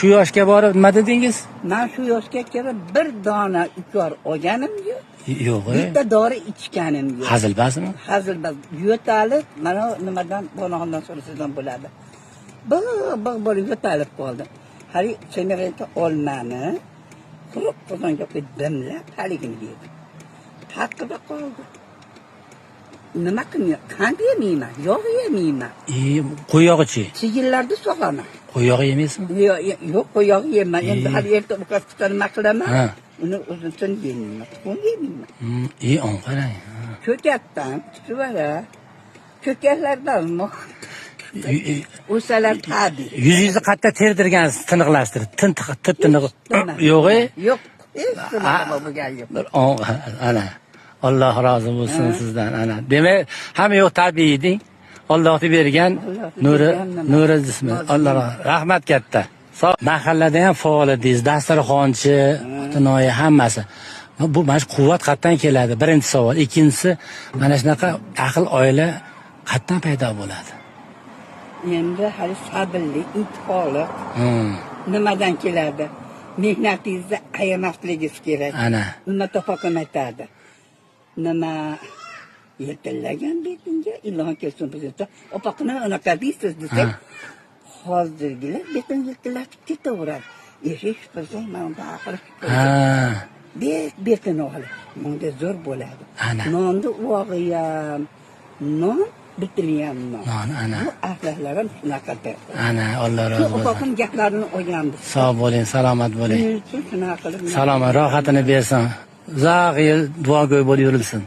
Shu yoshga borib nima dedingiz? Men shu yoshga kelib bir dona ukor olganim yo'q. Yo'q. Bitta dori ichganim yo'q. Hazilbasmi? Hazilbas. Yo'talib, mana nimadan bonoxondan so'rasizdan bo'ladi. Bo'lib yo'talib qoldim. Hali semirayta olmani quruq qozonga qo'yib dimlab haligini yedim. Haqqida qoldi. Nima qilmayman? Qand yemayman, yog' yemayman. Qo'yog'ichi? Sigillarni so'qaman. Qo'yog'i yemaysizmi? Yo'q, qo'yog'i yeyman. Endi hali erta ovqatdan nima qilaman? Uni o'zimdan yeyman. Tuxum yeyman. On qarang. Ko'katdan, tuvara. Ko'katlardan o'salar tabiiy. Yuzingizni qattiq terdirgansiz, tiniqlashtirib. Tiniq. Yo'q-e? Yo'q. Nima bo'lgan yo'q. Ana. Alloh rozi bo'lsin sizdan. Ana. Demak, hamma yo'q tabiiy deng. Allohning bergan nuri jismi. Alloh rahmat katta. Mahallada ham faol edingiz, dasturxonchi, xotinoyi hammasi. Bu mana quvvat qayerdan keladi? Birinchi savol. Ikkinchisi, mana shunaqa aql oila qayerdan paydo bo'ladi? Endi hali sabrlik, intiholi nimadan keladi? Mehnatingizni ayamasligingiz kerak. Ana. Unda to'xtam aytadi. Nima yetillagan betingga ilon kelsin bizda. Opaqni unaqa deysiz desak, hozirgilar betin yettillatib ketaveradi. Eshik qilsang, mana bunda aql. Betin olib, bunda zo'r bo'ladi. Nonni urog'i ham, non bitilgan non. Ana. Bu ahlilarim shunaqada. Ana, Alloh rozi bo'lsin. Opaqning gaplarini o'rgandim. Sog' bo'ling, salomat bo'ling. Shunaqa qilib. Salomat, rohatini bersin. Uzoq yil duogo'y bo'lib yurilsin.